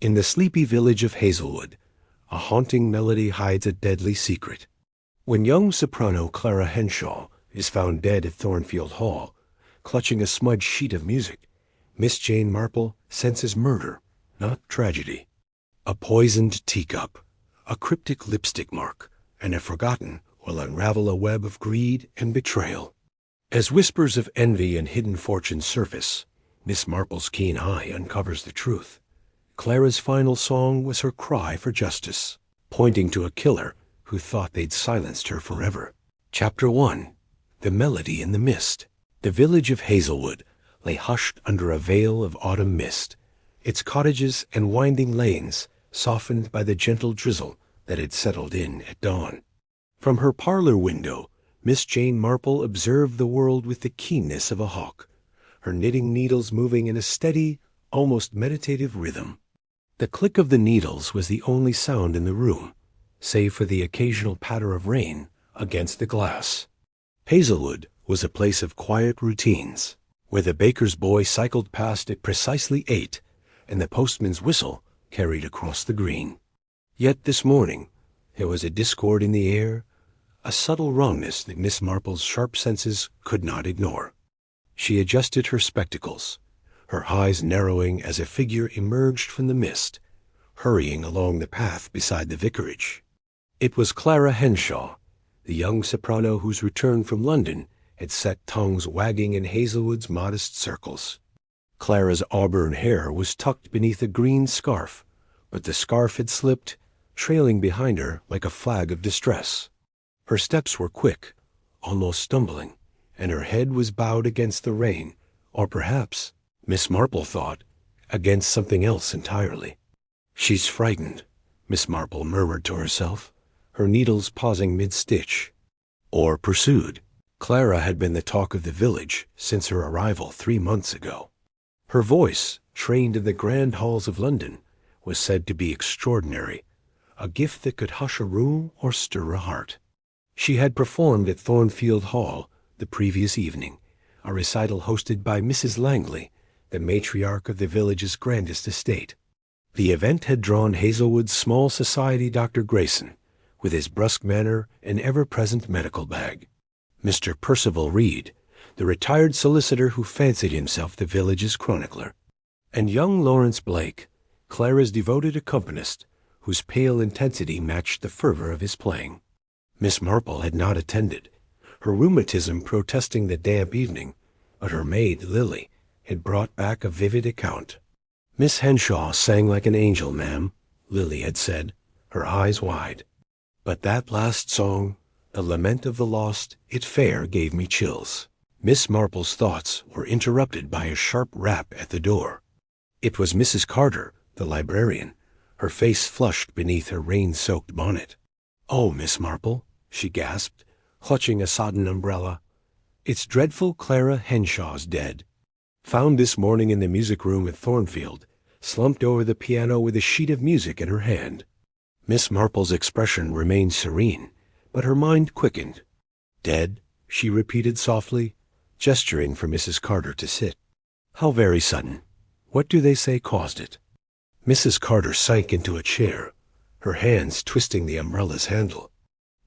In the sleepy village of Hazelwood, a haunting melody hides a deadly secret. When young soprano Clara Henshaw is found dead at Thornfield Hall, clutching a smudged sheet of music, Miss Jane Marple senses murder, not tragedy. A poisoned teacup, a cryptic lipstick mark, and a forgotten will unravel a web of greed and betrayal. As whispers of envy and hidden fortune surface, Miss Marple's keen eye uncovers the truth. Clara's final song was her cry for justice, pointing to a killer who thought they'd silenced her forever. Chapter 1. The Melody in the Mist. The village of Hazelwood lay hushed under a veil of autumn mist, its cottages and winding lanes softened by the gentle drizzle that had settled in at dawn. From her parlor window, Miss Jane Marple observed the world with the keenness of a hawk, her knitting needles moving in a steady, almost meditative rhythm. The click of the needles was the only sound in the room, save for the occasional patter of rain against the glass. Hazelwood was a place of quiet routines, where the baker's boy cycled past at precisely 8, and the postman's whistle carried across the green. Yet this morning there was a discord in the air, a subtle wrongness that Miss Marple's sharp senses could not ignore. She adjusted her spectacles, her eyes narrowing as a figure emerged from the mist, hurrying along the path beside the vicarage. It was Clara Henshaw, the young soprano whose return from London had set tongues wagging in Hazelwood's modest circles. Clara's auburn hair was tucked beneath a green scarf, but the scarf had slipped, trailing behind her like a flag of distress. Her steps were quick, almost stumbling, and her head was bowed against the rain, or perhaps, Miss Marple thought, against something else entirely. "She's frightened," Miss Marple murmured to herself, her needles pausing mid-stitch. Or pursued. Clara had been the talk of the village since her arrival 3 months ago. Her voice, trained in the grand halls of London, was said to be extraordinary, a gift that could hush a room or stir a heart. She had performed at Thornfield Hall the previous evening, a recital hosted by Mrs. Langley, the matriarch of the village's grandest estate. The event had drawn Hazelwood's small society Dr. Grayson, with his brusque manner and ever-present medical bag, Mr. Percival Reed, the retired solicitor who fancied himself the village's chronicler, and young Lawrence Blake, Clara's devoted accompanist, whose pale intensity matched the fervor of his playing. Miss Marple had not attended, her rheumatism protesting the damp evening, but her maid, Lily, had brought back a vivid account. "Miss Henshaw sang like an angel, ma'am," Lily had said, her eyes wide. "But that last song, The Lament of the Lost, it fair gave me chills." Miss Marple's thoughts were interrupted by a sharp rap at the door. It was Mrs. Carter, the librarian, her face flushed beneath her rain-soaked bonnet. "Oh, Miss Marple," she gasped, clutching a sodden umbrella. "It's dreadful Clara Henshaw's dead. Found this morning in the music room at Thornfield, slumped over the piano with a sheet of music in her hand." Miss Marple's expression remained serene, but her mind quickened. "Dead?" she repeated softly, gesturing for Mrs. Carter to sit. "How very sudden. What do they say caused it?" Mrs. Carter sank into a chair, her hands twisting the umbrella's handle.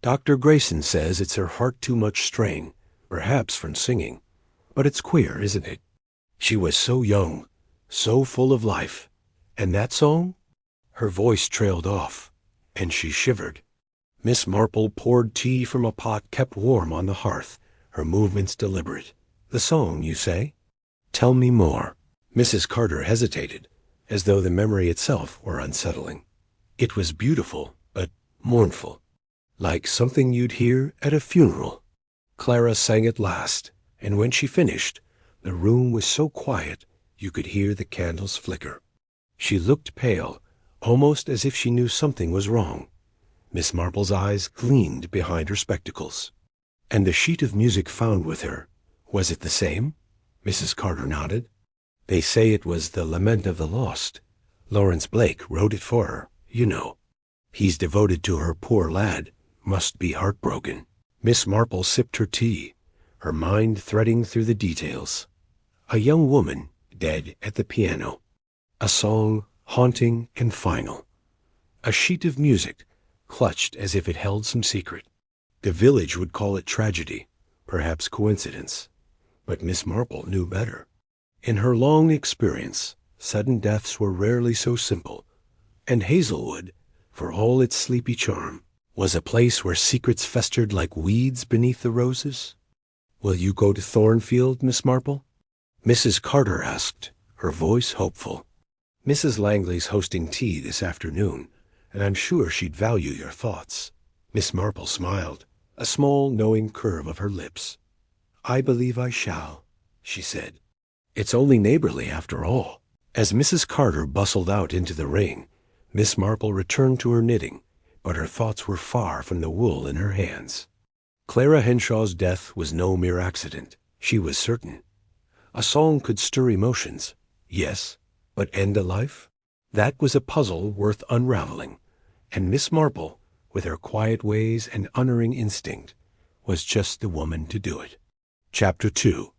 "Dr. Grayson says it's her heart too much strain, perhaps from singing. But it's queer, isn't it? She was so young, so full of life. And that song?" Her voice trailed off, and she shivered. Miss Marple poured tea from a pot kept warm on the hearth, her movements deliberate. "The song, you say? Tell me more." Mrs. Carter hesitated, as though the memory itself were unsettling. "It was beautiful, but mournful, like something you'd hear at a funeral." Clara sang at last, and when she finished, the room was so quiet you could hear the candles flicker. She looked pale, almost as if she knew something was wrong. Miss Marple's eyes gleamed behind her spectacles. "And the sheet of music found with her, was it the same?" Mrs. Carter nodded. "They say it was The Lament of the Lost. Lawrence Blake wrote it for her, you know. He's devoted to her, poor lad. Must be heartbroken." Miss Marple sipped her tea, her mind threading through the details. A young woman, dead at the piano. A song haunting and final. A sheet of music, clutched as if it held some secret. The village would call it tragedy, perhaps coincidence. But Miss Marple knew better. In her long experience, sudden deaths were rarely so simple, and Hazelwood, for all its sleepy charm, was a place where secrets festered like weeds beneath the roses. "Will you go to Thornfield, Miss Marple?" Mrs. Carter asked, her voice hopeful. "Mrs. Langley's hosting tea this afternoon, and I'm sure she'd value your thoughts." Miss Marple smiled, a small knowing curve of her lips. "I believe I shall," she said. "It's only neighborly after all." As Mrs. Carter bustled out into the rain, Miss Marple returned to her knitting, but her thoughts were far from the wool in her hands. Clara Henshaw's death was no mere accident, she was certain. A song could stir emotions, yes, but end a life? That was a puzzle worth unraveling, and Miss Marple, with her quiet ways and unerring instinct, was just the woman to do it. Chapter 2.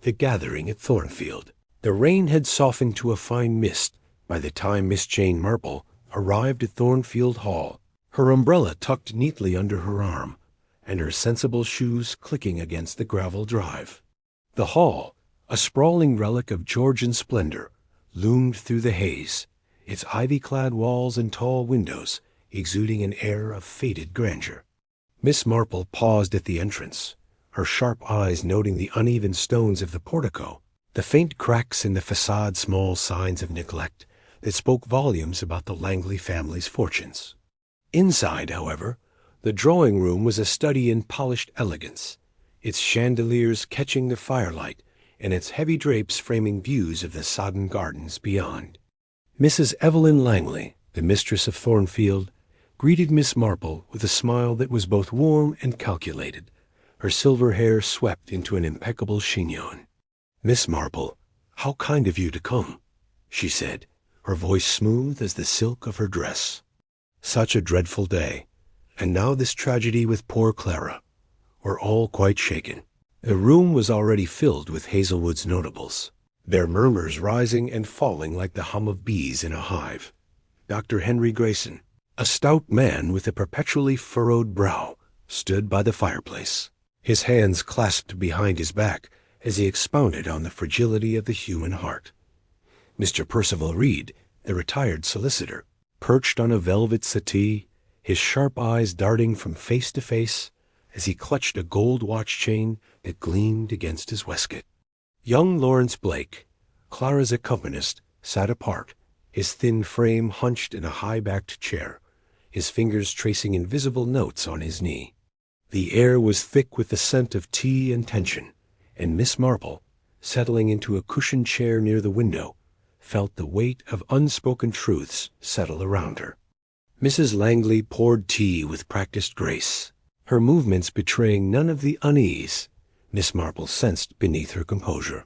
The Gathering at Thornfield. The rain had softened to a fine mist by the time Miss Jane Marple arrived at Thornfield Hall, her umbrella tucked neatly under her arm, and her sensible shoes clicking against the gravel drive. The hall, a sprawling relic of Georgian splendor, loomed through the haze, its ivy-clad walls and tall windows exuding an air of faded grandeur. Miss Marple paused at the entrance, her sharp eyes noting the uneven stones of the portico, the faint cracks in the facade, small signs of neglect that spoke volumes about the Langley family's fortunes. Inside, however, the drawing-room was a study in polished elegance, its chandeliers catching the firelight and its heavy drapes framing views of the sodden gardens beyond. Mrs. Evelyn Langley, the mistress of Thornfield, greeted Miss Marple with a smile that was both warm and calculated, her silver hair swept into an impeccable chignon. "Miss Marple, how kind of you to come," she said, her voice smooth as the silk of her dress. "Such a dreadful day, and now this tragedy with poor Clara. We're all quite shaken." The room was already filled with Hazelwood's notables, their murmurs rising and falling like the hum of bees in a hive. Dr. Henry Grayson, a stout man with a perpetually furrowed brow, stood by the fireplace, his hands clasped behind his back as he expounded on the fragility of the human heart. Mr. Percival Reed, the retired solicitor, perched on a velvet settee, his sharp eyes darting from face to face as he clutched a gold watch chain that gleamed against his waistcoat. Young Lawrence Blake, Clara's accompanist, sat apart, his thin frame hunched in a high-backed chair, his fingers tracing invisible notes on his knee. The air was thick with the scent of tea and tension, and Miss Marple, settling into a cushioned chair near the window, felt the weight of unspoken truths settle around her. Mrs. Langley poured tea with practiced grace, her movements betraying none of the unease Miss Marple sensed beneath her composure.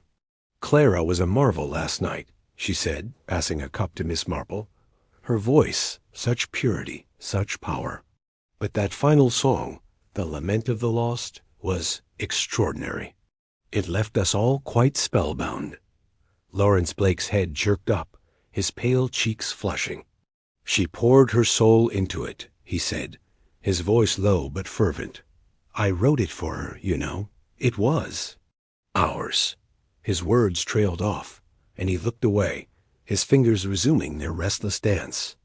"Clara was a marvel last night," she said, passing a cup to Miss Marple. "Her voice, such purity, such power. But that final song, The Lament of the Lost, was extraordinary. It left us all quite spellbound." Lawrence Blake's head jerked up, his pale cheeks flushing. "She poured her soul into it," he said, his voice low but fervent. "I wrote it for her, you know. It was ours." His words trailed off, and he looked away, his fingers resuming their restless dance.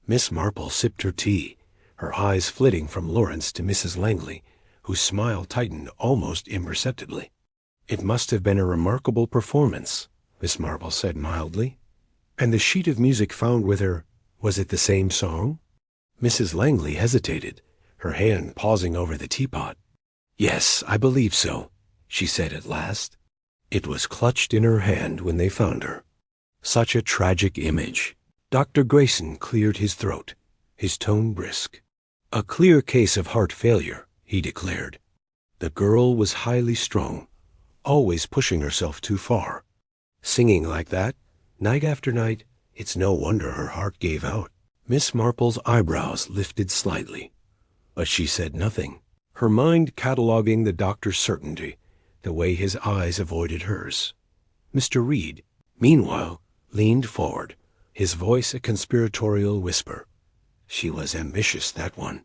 Miss Marple sipped her tea, her eyes flitting from Lawrence to Mrs. Langley, whose smile tightened almost imperceptibly. "It must have been a remarkable performance," Miss Marple said mildly. "And the sheet of music found with her, was it the same song?" Mrs. Langley hesitated, her hand pausing over the teapot. "Yes, I believe so," she said at last. It was clutched in her hand when they found her. Such a tragic image. Dr. Grayson cleared his throat, his tone brisk. "A clear case of heart failure," he declared. "The girl was highly strung, always pushing herself too far. Singing like that, night after night, it's no wonder her heart gave out." Miss Marple's eyebrows lifted slightly, but she said nothing, her mind cataloguing the doctor's certainty, the way his eyes avoided hers. Mr. Reed, meanwhile, leaned forward, his voice a conspiratorial whisper. She was ambitious, that one.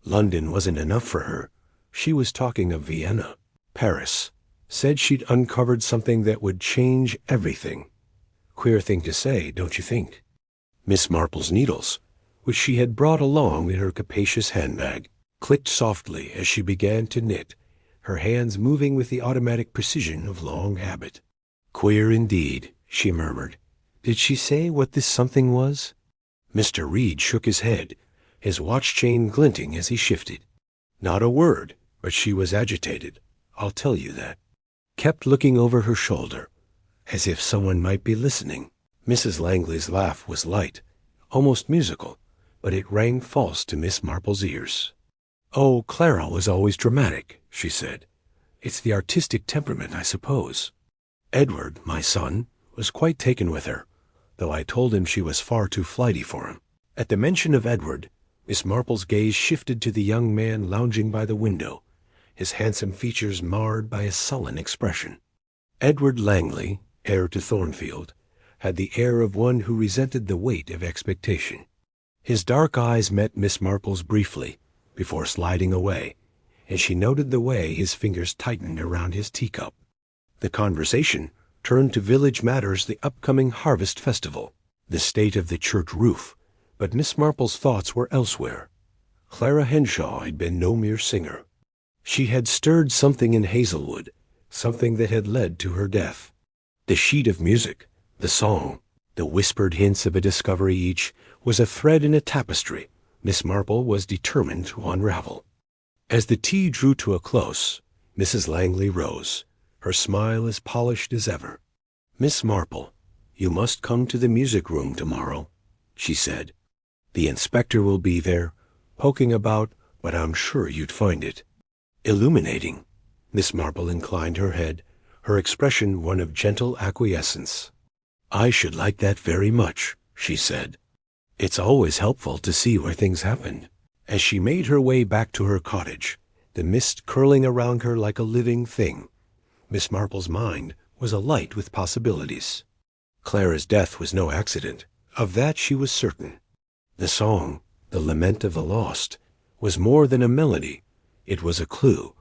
London wasn't enough for her. She was talking of Vienna, Paris. Said she'd uncovered something that would change everything. Queer thing to say, don't you think? Miss Marple's needles, which she had brought along in her capacious handbag, clicked softly as she began to knit, her hands moving with the automatic precision of long habit. Queer indeed, she murmured. Did she say what this something was? Mr. Reed shook his head, his watch chain glinting as he shifted. Not a word, but she was agitated, I'll tell you that. Kept looking over her shoulder, as if someone might be listening. Mrs. Langley's laugh was light, almost musical, but it rang false to Miss Marple's ears. Oh, Clara was always dramatic, she said. It's the artistic temperament, I suppose. Edward, my son, was quite taken with her, though I told him she was far too flighty for him. At the mention of Edward, Miss Marple's gaze shifted to the young man lounging by the window, his handsome features marred by a sullen expression. Edward Langley, heir to Thornfield, had the air of one who resented the weight of expectation. His dark eyes met Miss Marple's briefly, before sliding away, and she noted the way his fingers tightened around his teacup. The conversation turned to village matters, the upcoming harvest festival, the state of the church roof, but Miss Marple's thoughts were elsewhere. Clara Henshaw had been no mere singer. She had stirred something in Hazelwood, something that had led to her death. The sheet of music, the song, the whispered hints of a discovery each, was a thread in a tapestry Miss Marple was determined to unravel. As the tea drew to a close, Mrs. Langley rose, her smile as polished as ever. Miss Marple, you must come to the music room tomorrow, she said. The inspector will be there, poking about, but I'm sure you'd find it illuminating. Miss Marple inclined her head, her expression one of gentle acquiescence. I should like that very much, she said. It's always helpful to see where things happened. As she made her way back to her cottage, the mist curling around her like a living thing, Miss Marple's mind was alight with possibilities. Clara's death was no accident. Of that she was certain. The song, the lament of the lost, was more than a melody. It was a clue,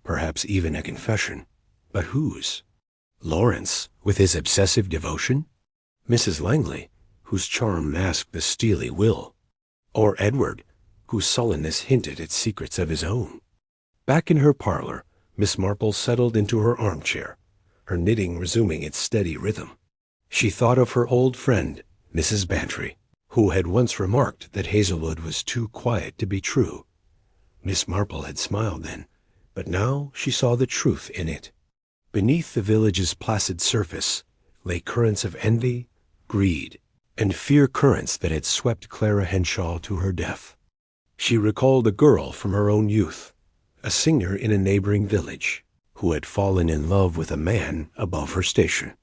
perhaps even a confession. But whose? Lawrence, with his obsessive devotion? Mrs. Langley, whose charm masked the steely will? Or Edward, whose sullenness hinted at secrets of his own? Back in her parlor, Miss Marple settled into her armchair, her knitting resuming its steady rhythm. She thought of her old friend, Mrs. Bantry, who had once remarked that Hazelwood was too quiet to be true. Miss Marple had smiled then, but now she saw the truth in it. Beneath the village's placid surface lay currents of envy, greed, and fear, currents that had swept Clara Henshaw to her death. She recalled a girl from her own youth, a singer in a neighboring village, who had fallen in love with a man above her station.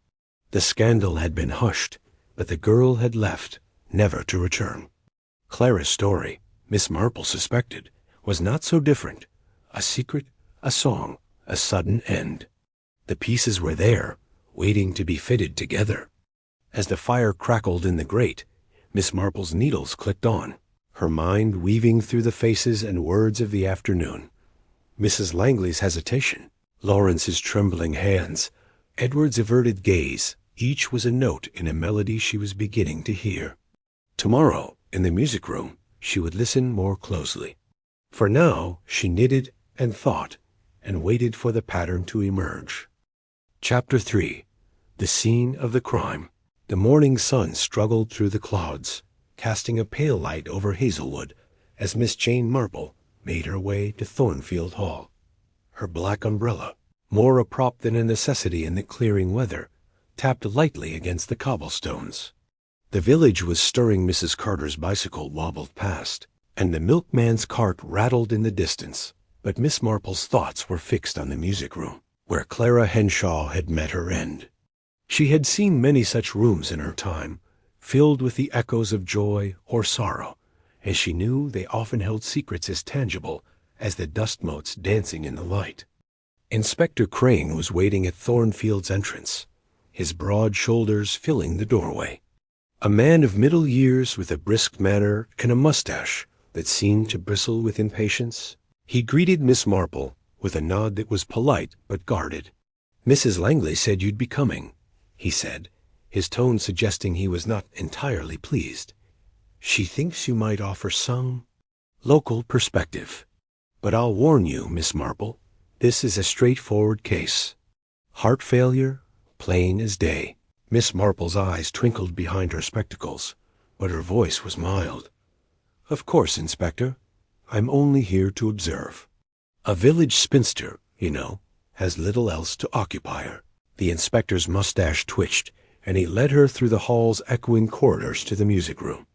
The scandal had been hushed, but the girl had left, never to return. Clara's story, Miss Marple suspected, was not so different. A secret, a song, a sudden end. The pieces were there, waiting to be fitted together. As the fire crackled in the grate, Miss Marple's needles clicked on, her mind weaving through the faces and words of the afternoon. Mrs. Langley's hesitation, Lawrence's trembling hands, Edward's averted gaze, each was a note in a melody she was beginning to hear. Tomorrow, in the music room, she would listen more closely. For now, she knitted and thought, and waited for the pattern to emerge. Chapter 3. The Scene of the Crime. The morning sun struggled through the clouds, casting a pale light over Hazelwood as Miss Jane Marple made her way to Thornfield Hall. Her black umbrella, more a prop than a necessity in the clearing weather, tapped lightly against the cobblestones. The village was stirring. Mrs. Carter's bicycle wobbled past, and the milkman's cart rattled in the distance, but Miss Marple's thoughts were fixed on the music room, where Clara Henshaw had met her end. She had seen many such rooms in her time, filled with the echoes of joy or sorrow, and she knew they often held secrets as tangible as the dust motes dancing in the light. Inspector Crane was waiting at Thornfield's entrance, his broad shoulders filling the doorway. A man of middle years with a brisk manner and a mustache that seemed to bristle with impatience. He greeted Miss Marple with a nod that was polite but guarded. "Mrs. Langley said you'd be coming," he said, his tone suggesting he was not entirely pleased. "She thinks you might offer some local perspective. But I'll warn you, Miss Marple, this is a straightforward case. Heart failure, plain as day." Miss Marple's eyes twinkled behind her spectacles, but her voice was mild. "Of course, Inspector. I'm only here to observe. A village spinster, you know, has little else to occupy her." The inspector's mustache twitched, and he led her through the hall's echoing corridors to the music room.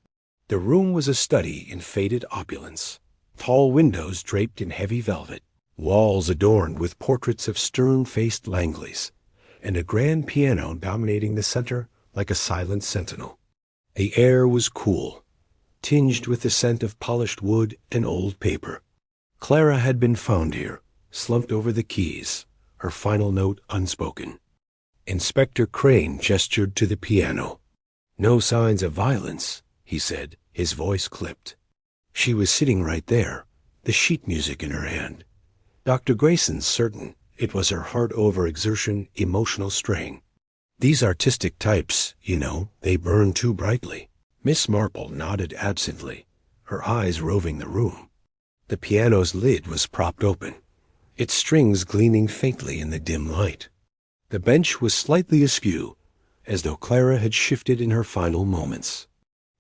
The room was a study in faded opulence. Tall windows draped in heavy velvet, walls adorned with portraits of stern-faced Langleys, and a grand piano dominating the center like a silent sentinel. The air was cool, tinged with the scent of polished wood and old paper. Clara had been found here, slumped over the keys, her final note unspoken. Inspector Crane gestured to the piano. "No signs of violence," he said, his voice clipped. "She was sitting right there, the sheet music in her hand. Dr. Grayson's certain it was her heart-over-exertion emotional strain. These artistic types, you know, they burn too brightly." Miss Marple nodded absently, her eyes roving the room. The piano's lid was propped open, its strings gleaming faintly in the dim light. The bench was slightly askew, as though Clara had shifted in her final moments.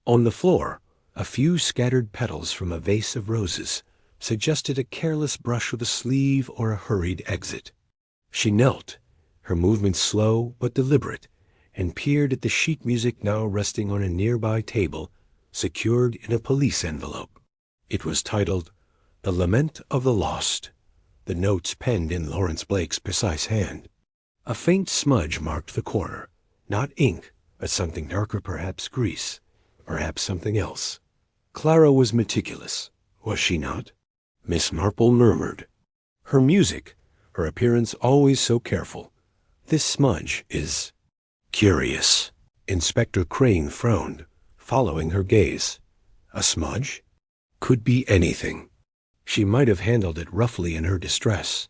On the floor, a few scattered petals from a vase of roses suggested a careless brush with a sleeve or a hurried exit. She knelt, her movements slow but deliberate, and peered at the sheet music now resting on a nearby table, secured in a police envelope. It was titled, "The Lament of the Lost," the notes penned in Lawrence Blake's precise hand. A faint smudge marked the corner, not ink, but something darker, perhaps grease, perhaps something else. Clara was meticulous, was she not? Miss Marple murmured. "Her music, her appearance always so careful. This smudge is curious." Inspector Crane frowned, following her gaze. A smudge? Could be anything. She might have handled it roughly in her distress.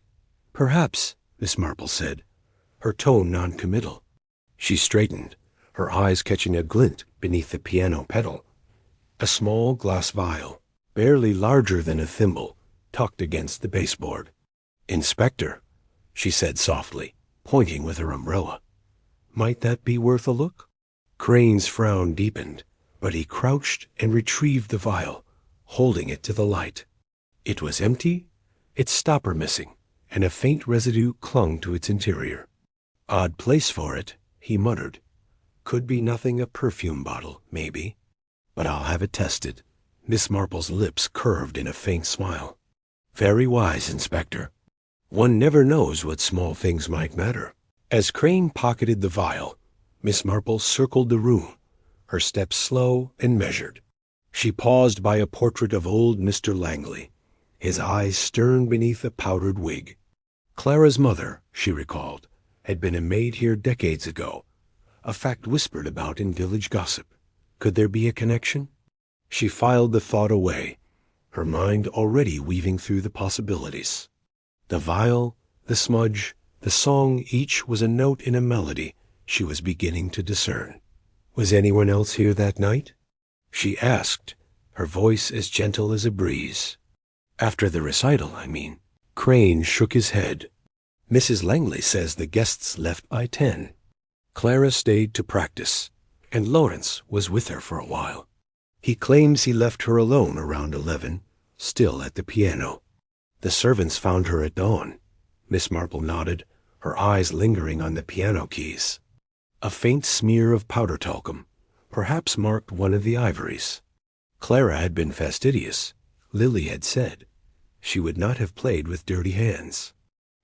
"Perhaps," Miss Marple said, her tone non-committal. She straightened, her eyes catching a glint beneath the piano pedal. A small glass vial, barely larger than a thimble, tucked against the baseboard. "Inspector," she said softly, pointing with her umbrella. "Might that be worth a look?" Crane's frown deepened, but he crouched and retrieved the vial, holding it to the light. It was empty, its stopper missing, and a faint residue clung to its interior. "Odd place for it," he muttered. "Could be nothing a perfume bottle, maybe. But I'll have it tested." Miss Marple's lips curved in a faint smile. "Very wise, Inspector. One never knows what small things might matter." As Crane pocketed the vial, Miss Marple circled the room, her steps slow and measured. She paused by a portrait of old Mr. Langley, his eyes stern beneath a powdered wig. Clara's mother, she recalled, had been a maid here decades ago, a fact whispered about in village gossip. Could there be a connection? She filed the thought away, her mind already weaving through the possibilities. The vial, the smudge, the song, each was a note in a melody she was beginning to discern. Was anyone else here that night? She asked, her voice as gentle as a breeze. "After the recital, I mean." Crane shook his head. "Mrs. Langley says the guests left by 10. Clara stayed to practice, and Lawrence was with her for a while. He claims he left her alone around 11, still at the piano. The servants found her at dawn." Miss Marple nodded, her eyes lingering on the piano keys. A faint smear of powder talcum, perhaps marked one of the ivories. Clara had been fastidious, Lily had said. She would not have played with dirty hands.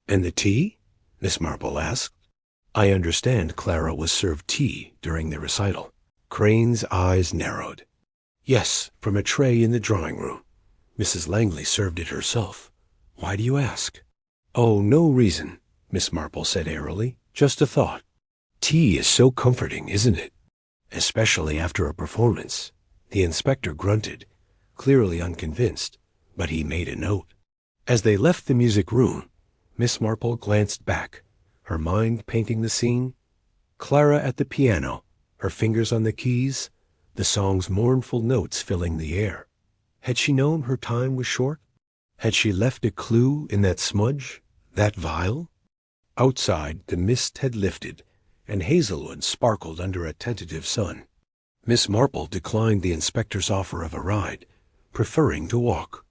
"And the tea?" Miss Marple asked. "I understand Clara was served tea during the recital." Crane's eyes narrowed. "Yes, from a tray in the drawing-room. Mrs. Langley served it herself. Why do you ask?" "Oh, no reason," Miss Marple said airily. "Just a thought. Tea is so comforting, isn't it? especially after a performance. The inspector grunted, clearly unconvinced, but he made a note. As they left the music room, Miss Marple glanced back, her mind painting the scene. Clara at the piano, her fingers on the keys, the song's mournful notes filling the air. Had she known her time was short? Had she left a clue in that smudge, that vial? Outside, the mist had lifted, and Hazelwood sparkled under a tentative sun. Miss Marple declined the inspector's offer of a ride, preferring to walk.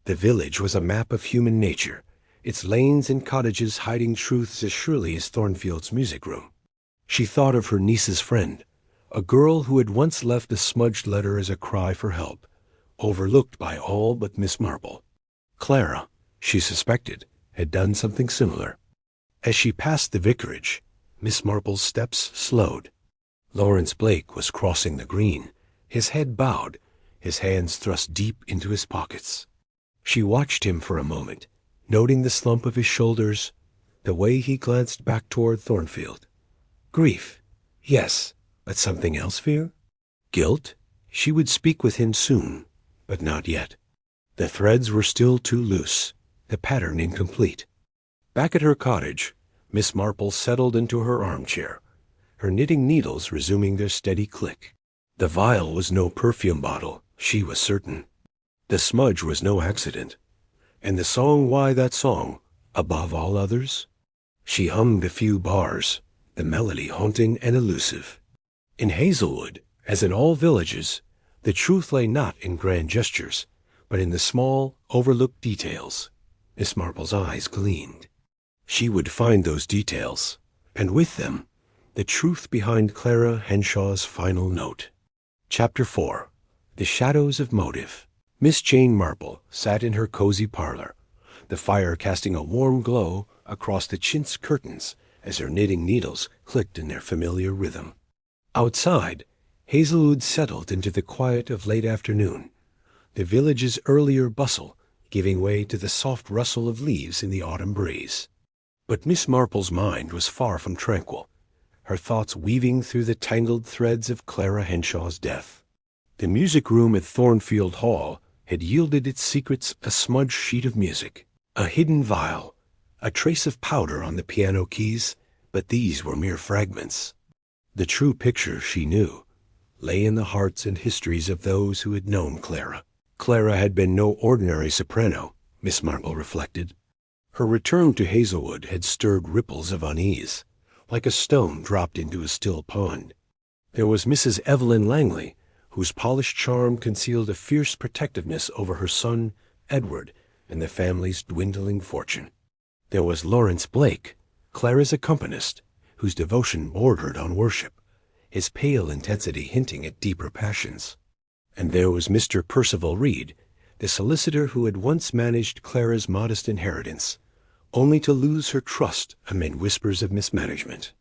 The village was a map of human nature, its lanes and cottages hiding truths as surely as Thornfield's music room. She thought of her niece's friend, a girl who had once left a smudged letter as a cry for help, overlooked by all but Miss Marple. Clara, she suspected, had done something similar. As she passed the vicarage, Miss Marple's steps slowed. Lawrence Blake was crossing the green, his head bowed, his hands thrust deep into his pockets. She watched him for a moment, noting the slump of his shoulders, the way he glanced back toward Thornfield. Grief, yes, but something else, fear? Guilt? She would speak with him soon, but not yet. The threads were still too loose, the pattern incomplete. Back at her cottage, Miss Marple settled into her armchair, her knitting needles resuming their steady click. The vial was no perfume bottle, she was certain. The smudge was no accident. And the song, why that song, above all others? She hummed a few bars, the melody haunting and elusive. In Hazelwood, as in all villages, the truth lay not in grand gestures, but in the small, overlooked details. Miss Marple's eyes gleamed. She would find those details, and with them, the truth behind Clara Henshaw's final note. Chapter 4. The Shadows of Motive. Miss Jane Marple sat in her cozy parlor, the fire casting a warm glow across the chintz curtains as her knitting needles clicked in their familiar rhythm. Outside, Hazelwood settled into the quiet of late afternoon, the village's earlier bustle giving way to the soft rustle of leaves in the autumn breeze. But Miss Marple's mind was far from tranquil, her thoughts weaving through the tangled threads of Clara Henshaw's death. The music room at Thornfield Hall had yielded its secrets a smudged sheet of music, a hidden vial, a trace of powder on the piano keys, but these were mere fragments. The true picture, she knew, lay in the hearts and histories of those who had known Clara. Clara had been no ordinary soprano, Miss Marple reflected. Her return to Hazelwood had stirred ripples of unease, like a stone dropped into a still pond. There was Mrs. Evelyn Langley, whose polished charm concealed a fierce protectiveness over her son, Edward, and the family's dwindling fortune. There was Lawrence Blake, Clara's accompanist, whose devotion bordered on worship, his pale intensity hinting at deeper passions. And there was Mr. Percival Reed, the solicitor who had once managed Clara's modest inheritance, only to lose her trust amid whispers of mismanagement.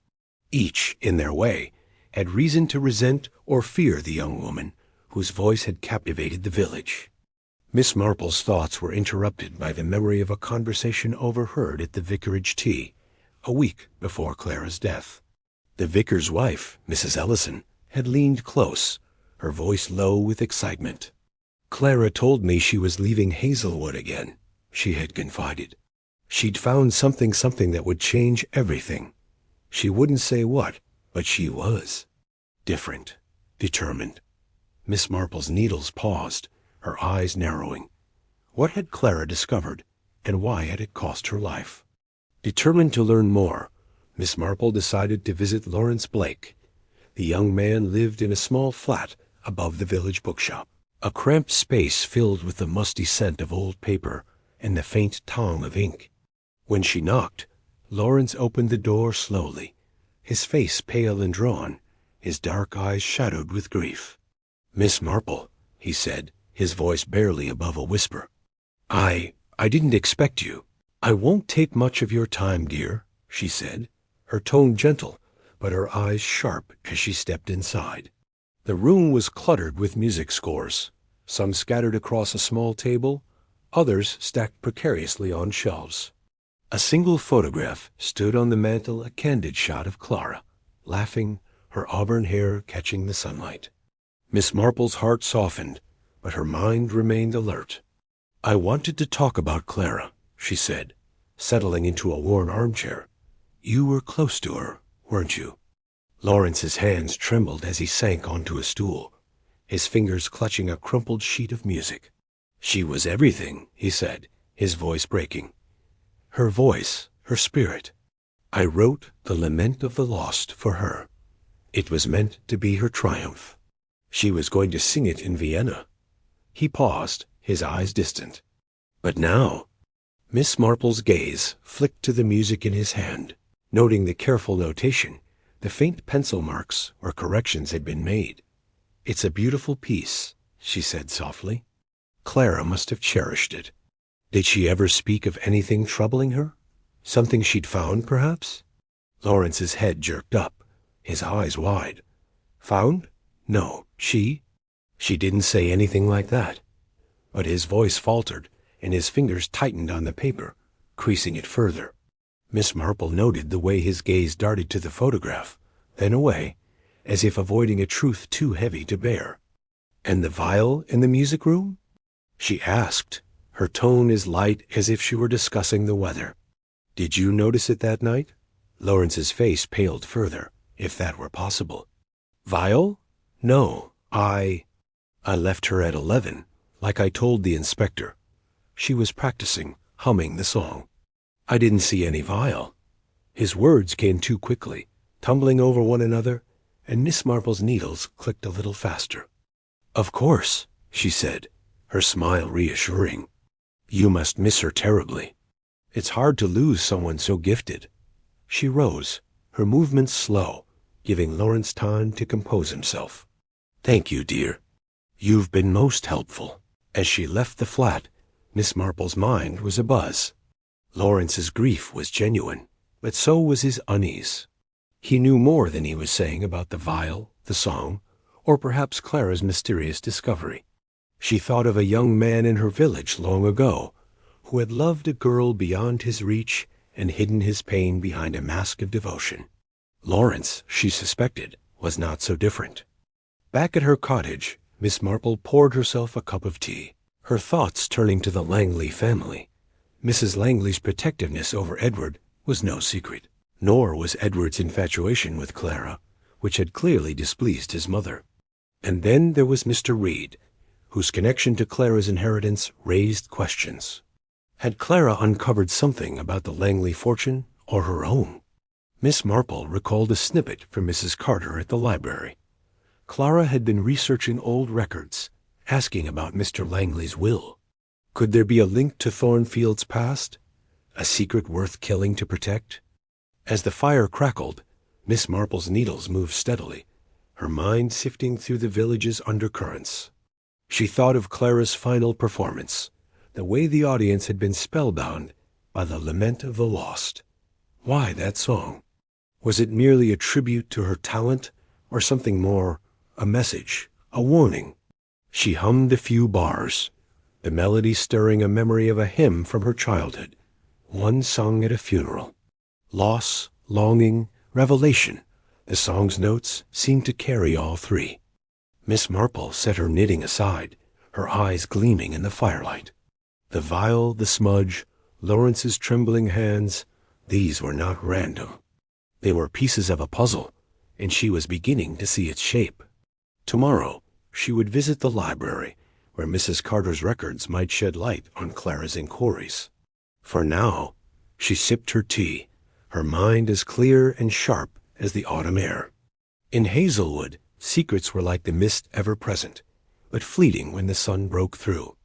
Each, in their way, had reason to resent or fear the young woman whose voice had captivated the village. Miss Marple's thoughts were interrupted by the memory of a conversation overheard at the vicarage tea, a week before Clara's death. The vicar's wife, Mrs. Ellison, had leaned close, her voice low with excitement. "Clara told me she was leaving Hazelwood again," she had confided. "She'd found something that would change everything. She wouldn't say what, but she was. Different, determined." Miss Marple's needles paused, her eyes narrowing. What had Clara discovered, and why had it cost her life? Determined to learn more, Miss Marple decided to visit Lawrence Blake. The young man lived in a small flat above the village bookshop, a cramped space filled with the musty scent of old paper and the faint tang of ink. When she knocked, Lawrence opened the door slowly, his face pale and drawn, his dark eyes shadowed with grief. "Miss Marple," he said, his voice barely above a whisper. I didn't expect you." "I won't take much of your time, dear," she said, her tone gentle, but her eyes sharp as she stepped inside. The room was cluttered with music scores, some scattered across a small table, others stacked precariously on shelves. A single photograph stood on the mantel, a candid shot of Clara, laughing, her auburn hair catching the sunlight. Miss Marple's heart softened, but her mind remained alert. "I wanted to talk about Clara," she said, settling into a worn armchair. "You were close to her, weren't you?" Lawrence's hands trembled as he sank onto a stool, his fingers clutching a crumpled sheet of music. "She was everything," he said, his voice breaking. "Her voice, her spirit. I wrote The Lament of the Lost for her. It was meant to be her triumph. She was going to sing it in Vienna." He paused, his eyes distant. "But now—" Miss Marple's gaze flicked to the music in his hand, noting the careful notation, the faint pencil marks where corrections had been made. "It's a beautiful piece," she said softly. Clara must have cherished it. Did she ever speak of anything troubling her? Something she'd found, perhaps? Lawrence's head jerked up, his eyes wide. Found? No, she didn't say anything like that. But his voice faltered, and his fingers tightened on the paper, creasing it further. Miss Marple noted the way his gaze darted to the photograph, then away, as if avoiding a truth too heavy to bear. "And the vial in the music room?" she asked, her tone as light as if she were discussing the weather. "Did you notice it that night?" Lawrence's face paled further, if that were possible. "Vial? No, I left her at 11, like I told the inspector. She was practicing, humming the song. I didn't see any vial." His words came too quickly, tumbling over one another, and Miss Marple's needles clicked a little faster. "Of course," she said, her smile reassuring. "You must miss her terribly. It's hard to lose someone so gifted." She rose, her movements slow, giving Lawrence time to compose himself. "Thank you, dear. You've been most helpful." As she left the flat, Miss Marple's mind was abuzz. Lawrence's grief was genuine, but so was his unease. He knew more than he was saying about the vial, the song, or perhaps Clara's mysterious discovery. She thought of a young man in her village long ago, who had loved a girl beyond his reach and hidden his pain behind a mask of devotion. Lawrence, she suspected, was not so different. Back at her cottage, Miss Marple poured herself a cup of tea, her thoughts turning to the Langley family. Mrs. Langley's protectiveness over Edward was no secret, nor was Edward's infatuation with Clara, which had clearly displeased his mother. And then there was Mr. Reed, whose connection to Clara's inheritance raised questions. Had Clara uncovered something about the Langley fortune or her own? Miss Marple recalled a snippet from Mrs. Carter at the library. Clara had been researching old records, asking about Mr. Langley's will. Could there be a link to Thornfield's past? A secret worth killing to protect? As the fire crackled, Miss Marple's needles moved steadily, her mind sifting through the village's undercurrents. She thought of Clara's final performance, the way the audience had been spellbound by the Lament of the Lost. Why that song? Was it merely a tribute to her talent, or something more, a message, a warning? She hummed a few bars, the melody stirring a memory of a hymn from her childhood, one sung at a funeral. Loss, longing, revelation, the song's notes seemed to carry all three. Miss Marple set her knitting aside, her eyes gleaming in the firelight. The vial, the smudge, Lawrence's trembling hands, these were not random. They were pieces of a puzzle, and she was beginning to see its shape. Tomorrow, she would visit the library, where Mrs. Carter's records might shed light on Clara's inquiries. For now, she sipped her tea, her mind as clear and sharp as the autumn air. In Hazelwood, secrets were like the mist ever present, but fleeting when the sun broke through.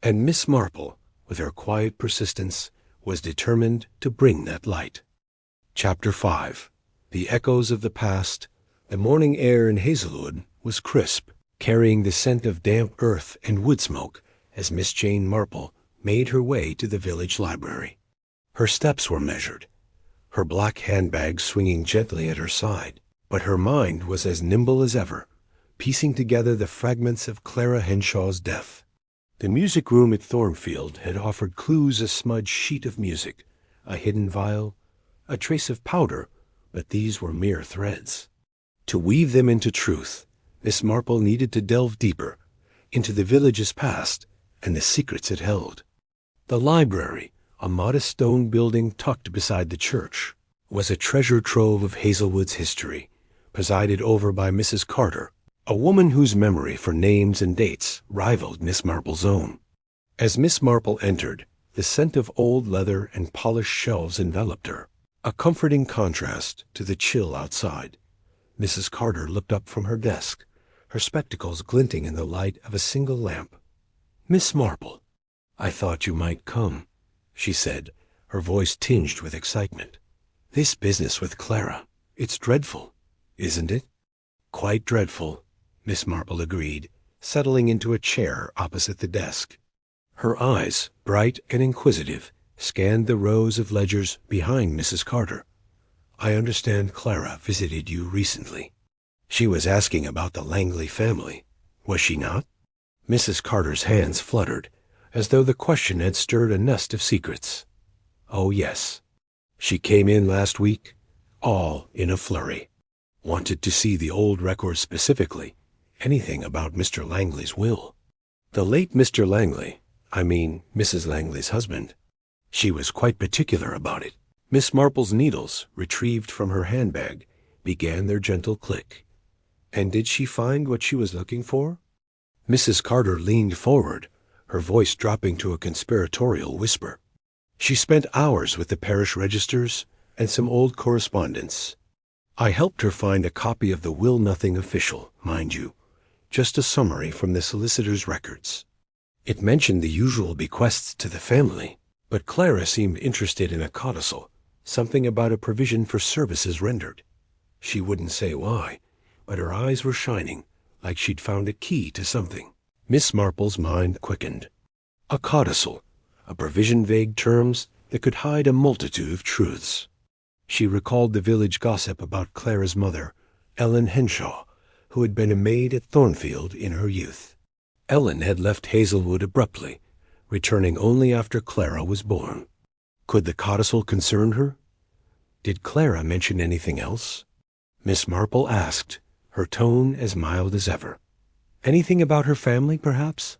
And Miss Marple, with her quiet persistence, was determined to bring that light. Chapter 5. The echoes of the past. The morning air in Hazelwood was crisp, carrying the scent of damp earth and wood smoke as Miss Jane Marple made her way to the village library. Her steps were measured, her black handbag swinging gently at her side, but her mind was as nimble as ever, piecing together the fragments of Clara Henshaw's death. The music room at Thornfield had offered clues: a smudged sheet of music, a hidden vial, a trace of powder, but these were mere threads. To weave them into truth, Miss Marple needed to delve deeper into the village's past and the secrets it held. The library, a modest stone building tucked beside the church, was a treasure trove of Hazelwood's history, presided over by Mrs. Carter, a woman whose memory for names and dates rivaled Miss Marple's own. As Miss Marple entered, the scent of old leather and polished shelves enveloped her, a comforting contrast to the chill outside. Mrs. Carter looked up from her desk, her spectacles glinting in the light of a single lamp. "Miss Marple, I thought you might come," she said, her voice tinged with excitement. "This business with Clara, it's dreadful, isn't it?" "Quite dreadful," Miss Marple agreed, settling into a chair opposite the desk. Her eyes, bright and inquisitive, scanned the rows of ledgers behind Mrs. Carter. "I understand Clara visited you recently. She was asking about the Langley family, was she not?" Mrs. Carter's hands fluttered, as though the question had stirred a nest of secrets. "Oh, yes. She came in last week, all in a flurry. Wanted to see the old records specifically, anything about Mr. Langley's will. The late Mr. Langley, I mean Mrs. Langley's husband. She was quite particular about it." Miss Marple's needles, retrieved from her handbag, began their gentle click. "And did she find what she was looking for?" Mrs. Carter leaned forward, her voice dropping to a conspiratorial whisper. "She spent hours with the parish registers and some old correspondence. I helped her find a copy of the Will Nothing official, mind you, just a summary from the solicitor's records. It mentioned the usual bequests to the family, but Clara seemed interested in a codicil, something about a provision for services rendered. She wouldn't say why, but her eyes were shining, like she'd found a key to something." Miss Marple's mind quickened. A codicil, a provision, vague terms that could hide a multitude of truths. She recalled the village gossip about Clara's mother, Ellen Henshaw, who had been a maid at Thornfield in her youth. Ellen had left Hazelwood abruptly, returning only after Clara was born. Could the codicil concern her? Did Clara mention anything else? Miss Marple asked, her tone as mild as ever. Anything about her family, perhaps?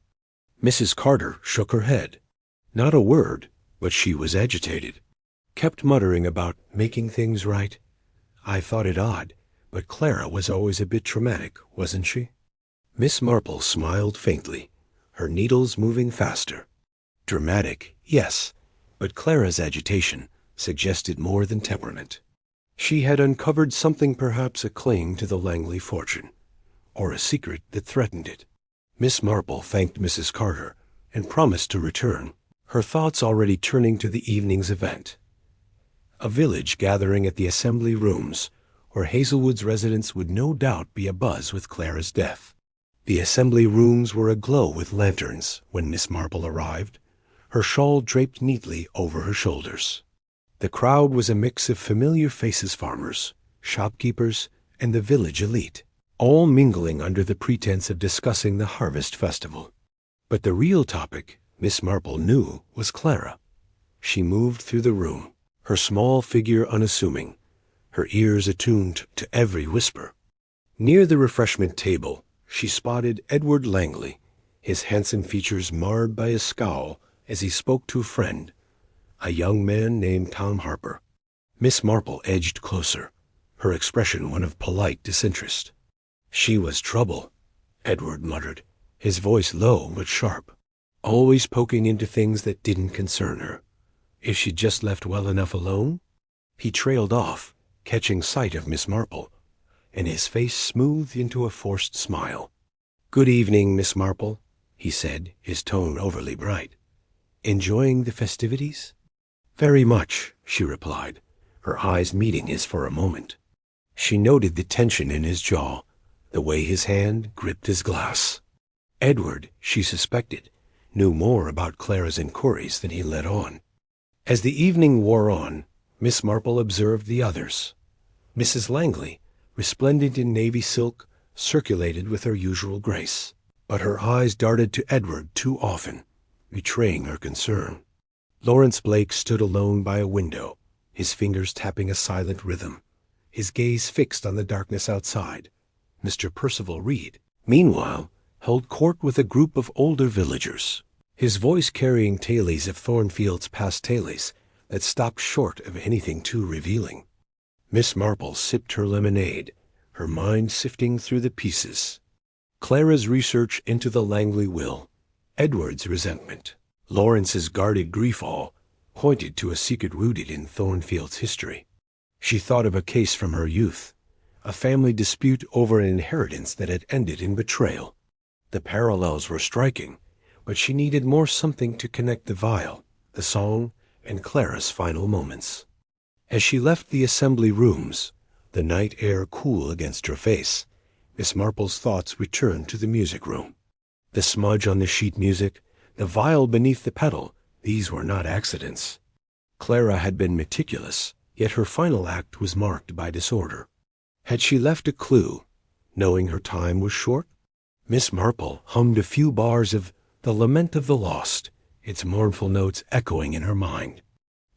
Mrs. Carter shook her head. Not a word, but she was agitated. Kept muttering about making things right. I thought it odd, but Clara was always a bit dramatic, wasn't she? Miss Marple smiled faintly, her needles moving faster. Dramatic, yes, but Clara's agitation suggested more than temperament. She had uncovered something, perhaps a claim to the Langley fortune, or a secret that threatened it. Miss Marple thanked Mrs. Carter and promised to return, her thoughts already turning to the evening's event. A village gathering at the assembly rooms, where Hazelwood's residents would no doubt be abuzz with Clara's death. The assembly rooms were aglow with lanterns when Miss Marple arrived, her shawl draped neatly over her shoulders. The crowd was a mix of familiar faces, farmers, shopkeepers, and the village elite, all mingling under the pretense of discussing the harvest festival. But the real topic, Miss Marple knew, was Clara. She moved through the room, her small figure unassuming, her ears attuned to every whisper. Near the refreshment table, she spotted Edward Langley, his handsome features marred by a scowl as he spoke to a friend, a young man named Tom Harper. Miss Marple edged closer, her expression one of polite disinterest. "She was trouble," Edward muttered, his voice low but sharp, "always poking into things that didn't concern her. If she'd just left well enough alone?" He trailed off, catching sight of Miss Marple, and his face smoothed into a forced smile. "Good evening, Miss Marple," he said, his tone overly bright. "Enjoying the festivities?" "Very much," she replied, her eyes meeting his for a moment. She noted the tension in his jaw, the way his hand gripped his glass. Edward, she suspected, knew more about Clara's inquiries than he let on. As the evening wore on, Miss Marple observed the others. Mrs. Langley, resplendent in navy silk, circulated with her usual grace, but her eyes darted to Edward too often, betraying her concern. Lawrence Blake stood alone by a window, his fingers tapping a silent rhythm, his gaze fixed on the darkness outside. Mr. Percival Reed, meanwhile, held court with a group of older villagers, his voice carrying tales of Thornfield's past tales that stopped short of anything too revealing. Miss Marple sipped her lemonade, her mind sifting through the pieces. Clara's research into the Langley will, Edward's resentment, Lawrence's guarded grief all pointed to a secret rooted in Thornfield's history. She thought of a case from her youth, a family dispute over an inheritance that had ended in betrayal. The parallels were striking, but she needed more, something to connect the vial, the song, and Clara's final moments. As she left the assembly rooms, the night air cool against her face, Miss Marple's thoughts returned to the music room. The smudge on the sheet music, the vial beneath the pedal, these were not accidents. Clara had been meticulous, yet her final act was marked by disorder. Had she left a clue, knowing her time was short? Miss Marple hummed a few bars of The Lament of the Lost, its mournful notes echoing in her mind.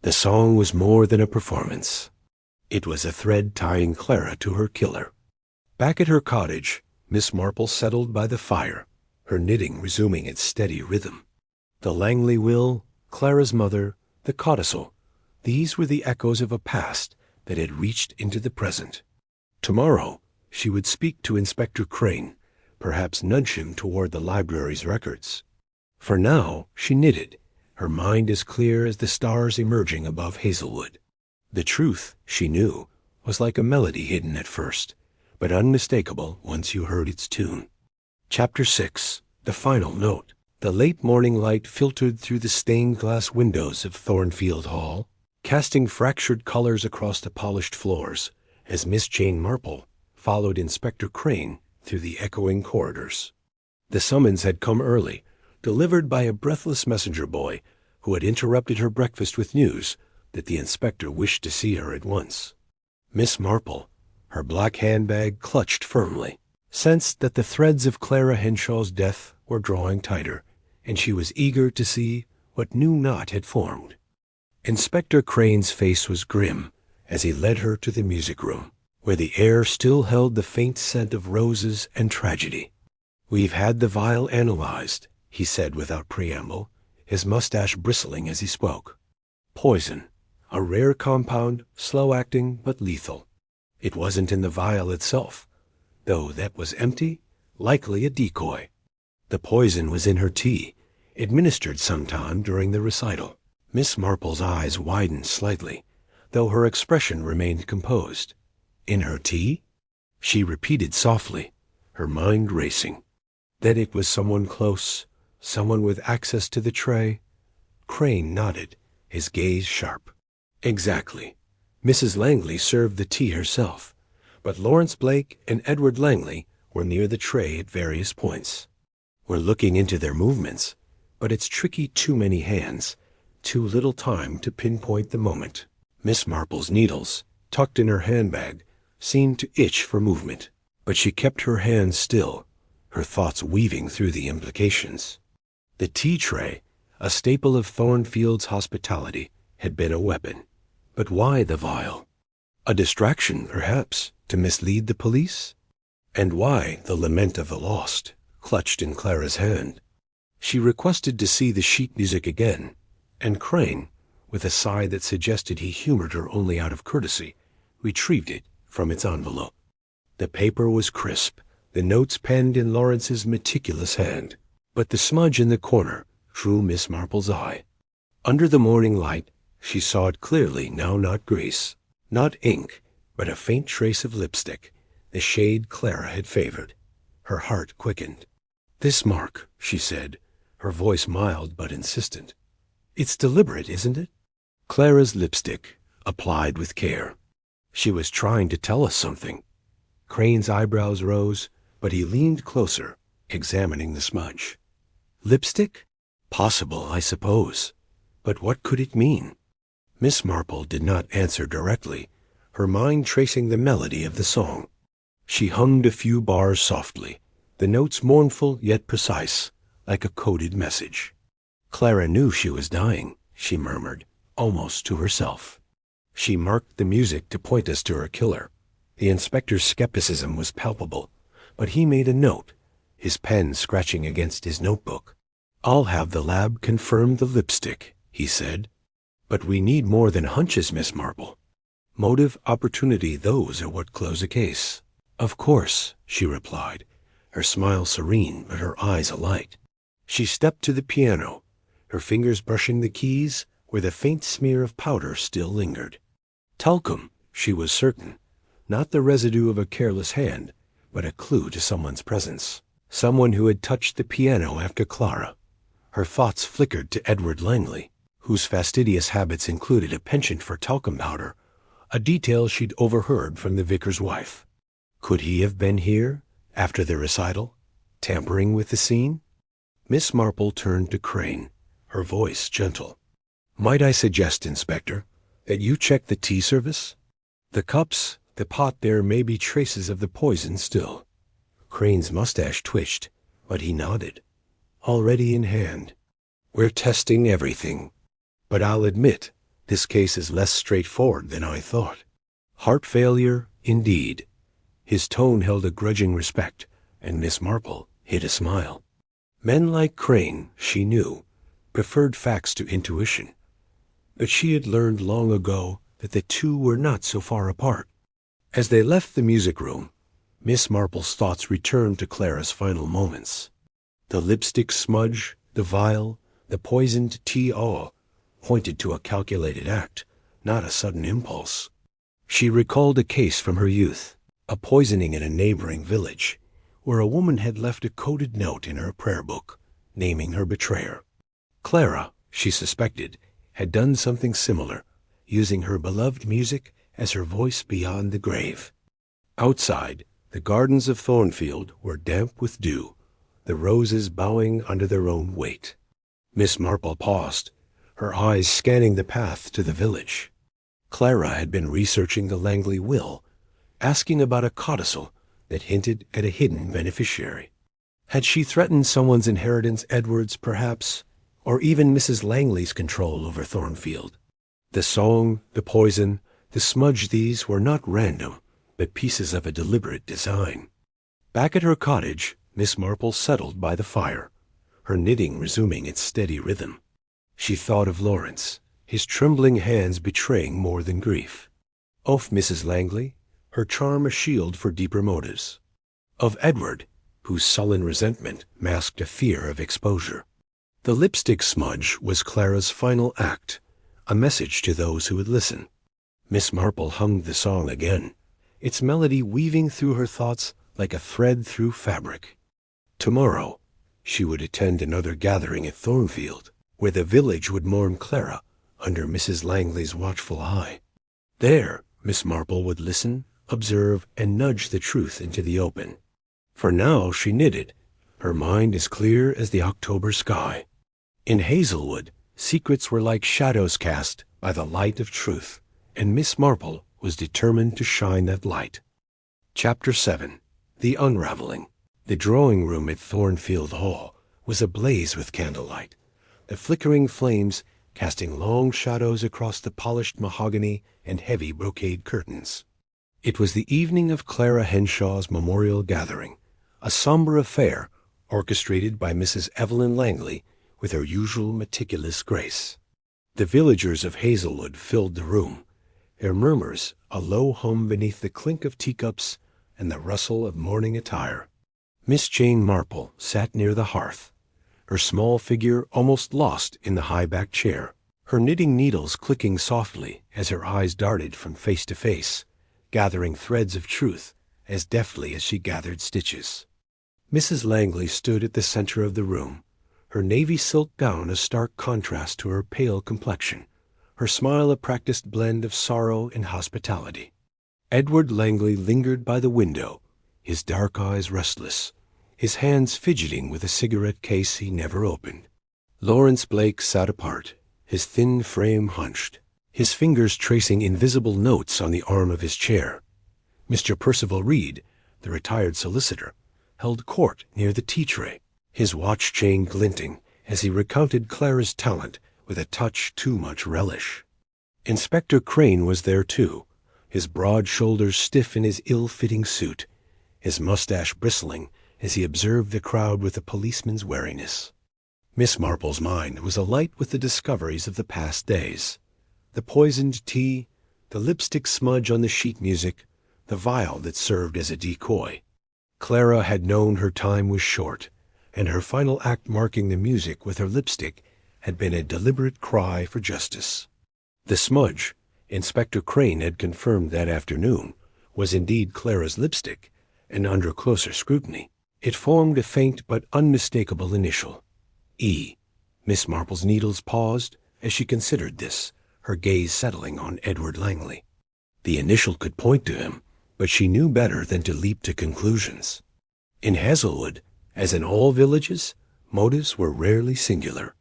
The song was more than a performance. It was a thread tying Clara to her killer. Back at her cottage, Miss Marple settled by the fire, her knitting resuming its steady rhythm. The Langley will, Clara's mother, the codicil, these were the echoes of a past that had reached into the present. Tomorrow, she would speak to Inspector Crane, perhaps nudge him toward the library's records. For now, she knitted, her mind as clear as the stars emerging above Hazelwood. The truth, she knew, was like a melody hidden at first, but unmistakable once you heard its tune. Chapter 6. The Final Note. The late morning light filtered through the stained glass windows of Thornfield Hall, casting fractured colors across the polished floors, as Miss Jane Marple followed Inspector Crane through the echoing corridors. The summons had come early, delivered by a breathless messenger boy who had interrupted her breakfast with news that the inspector wished to see her at once. Miss Marple, her black handbag clutched firmly, sensed that the threads of Clara Henshaw's death were drawing tighter, and she was eager to see what new knot had formed. Inspector Crane's face was grim as he led her to the music room, where the air still held the faint scent of roses and tragedy. "We've had the vial analyzed," he said without preamble, his mustache bristling as he spoke. "Poison, a rare compound, slow-acting but lethal. It wasn't in the vial itself, though that was empty, likely a decoy. The poison was in her tea, administered sometime during the recital." Miss Marple's eyes widened slightly, though her expression remained composed. "In her tea?" she repeated softly, her mind racing. That it was someone close, someone with access to the tray? Crane nodded, his gaze sharp. "Exactly. Mrs. Langley served the tea herself, but Lawrence Blake and Edward Langley were near the tray at various points. We're looking into their movements, but it's tricky, too many hands, too little time to pinpoint the moment." Miss Marple's needles, tucked in her handbag, seemed to itch for movement, but she kept her hands still, her thoughts weaving through the implications. The tea tray, a staple of Thornfield's hospitality, had been a weapon. But why the vial? A distraction, perhaps, to mislead the police? And why the Lament of the Lost, clutched in Clara's hand? She requested to see the sheet music again, and Crane, with a sigh that suggested he humored her only out of courtesy, retrieved it from its envelope. The paper was crisp, the notes penned in Lawrence's meticulous hand, but the smudge in the corner drew Miss Marple's eye. Under the morning light, she saw it clearly now, not grease, not ink, but a faint trace of lipstick, the shade Clara had favored. Her heart quickened. "This mark," she said, her voice mild but insistent. "It's deliberate, isn't it?" Clara's lipstick, applied with care. "She was trying to tell us something." Crane's eyebrows rose, but he leaned closer, examining the smudge. "Lipstick? Possible, I suppose. But what could it mean?" Miss Marple did not answer directly, her mind tracing the melody of the song. She hummed a few bars softly, the notes mournful yet precise, like a coded message. "Clara knew she was dying," she murmured, almost to herself. "She marked the music to point us to her killer. The inspector's skepticism was palpable, but he made a note, his pen scratching against his notebook. "I'll have the lab confirm the lipstick," he said. "But we need more than hunches, Miss Marple. Motive, opportunity, those are what close a case." "Of course," she replied, her smile serene but her eyes alight. She stepped to the piano, her fingers brushing the keys where the faint smear of powder still lingered. Talcum, she was certain, not the residue of a careless hand, but a clue to someone's presence, someone who had touched the piano after Clara. Her thoughts flickered to Edward Langley, whose fastidious habits included a penchant for talcum powder, a detail she'd overheard from the vicar's wife. Could he have been here, after the recital, tampering with the scene? Miss Marple turned to Crane, her voice gentle. "Might I suggest, Inspector, that you check the tea service? The cups, the pot, there may be traces of the poison still." Crane's mustache twitched, but he nodded. "Already in hand. We're testing everything. But I'll admit, this case is less straightforward than I thought. Heart failure, indeed." His tone held a grudging respect, and Miss Marple hid a smile. Men like Crane, she knew, preferred facts to intuition. But she had learned long ago that the two were not so far apart. As they left the music room, Miss Marple's thoughts returned to Clara's final moments. The lipstick smudge, the vial, the poisoned tea, all pointed to a calculated act, not a sudden impulse. She recalled a case from her youth, a poisoning in a neighboring village, where a woman had left a coded note in her prayer book, naming her betrayer. Clara, she suspected, had done something similar, using her beloved music as her voice beyond the grave. Outside, the gardens of Thornfield were damp with dew, the roses bowing under their own weight. Miss Marple paused, her eyes scanning the path to the village. Clara had been researching the Langley will, asking about a codicil that hinted at a hidden beneficiary. Had she threatened someone's inheritance, Edward's perhaps, or even Mrs. Langley's control over Thornfield? The song, the poison, the smudge, these were not random, but pieces of a deliberate design. Back at her cottage, Miss Marple settled by the fire, her knitting resuming its steady rhythm. She thought of Lawrence, his trembling hands betraying more than grief. Of Mrs. Langley, her charm a shield for deeper motives. Of Edward, whose sullen resentment masked a fear of exposure. The lipstick smudge was Clara's final act, a message to those who would listen. Miss Marple hummed the song again, its melody weaving through her thoughts like a thread through fabric. Tomorrow, she would attend another gathering at Thornfield, where the village would mourn Clara under Mrs. Langley's watchful eye. There, Miss Marple would listen, observe, and nudge the truth into the open. For now she knitted, her mind as clear as the October sky. In Hazelwood, secrets were like shadows cast by the light of truth, and Miss Marple was determined to shine that light. Chapter 7. The Unraveling. The drawing room at Thornfield Hall was ablaze with candlelight, the flickering flames casting long shadows across the polished mahogany and heavy brocade curtains. It was the evening of Clara Henshaw's memorial gathering, a somber affair orchestrated by Mrs. Evelyn Langley with her usual meticulous grace. The villagers of Hazelwood filled the room, their murmurs a low hum beneath the clink of teacups and the rustle of mourning attire. Miss Jane Marple sat near the hearth, her small figure almost lost in the high-backed chair, her knitting needles clicking softly as her eyes darted from face to face, gathering threads of truth as deftly as she gathered stitches. Mrs. Langley stood at the center of the room, her navy silk gown a stark contrast to her pale complexion, her smile a practiced blend of sorrow and hospitality. Edward Langley lingered by the window, his dark eyes restless, his hands fidgeting with a cigarette case he never opened. Lawrence Blake sat apart, his thin frame hunched, his fingers tracing invisible notes on the arm of his chair. Mr. Percival Reed, the retired solicitor, held court near the tea-tray, his watch chain glinting as he recounted Clara's talent with a touch too much relish. Inspector Crane was there too, his broad shoulders stiff in his ill-fitting suit, his mustache bristling as he observed the crowd with a policeman's wariness. Miss Marple's mind was alight with the discoveries of the past days. The poisoned tea, the lipstick smudge on the sheet music, the vial that served as a decoy. Clara had known her time was short, and her final act marking the music with her lipstick had been a deliberate cry for justice. The smudge, Inspector Crane had confirmed that afternoon, was indeed Clara's lipstick, and under closer scrutiny, it formed a faint but unmistakable initial. E. Miss Marple's needles paused as she considered this, her gaze settling on Edward Langley. The initial could point to him, but she knew better than to leap to conclusions. In Hazelwood, as in all villages, motives were rarely singular.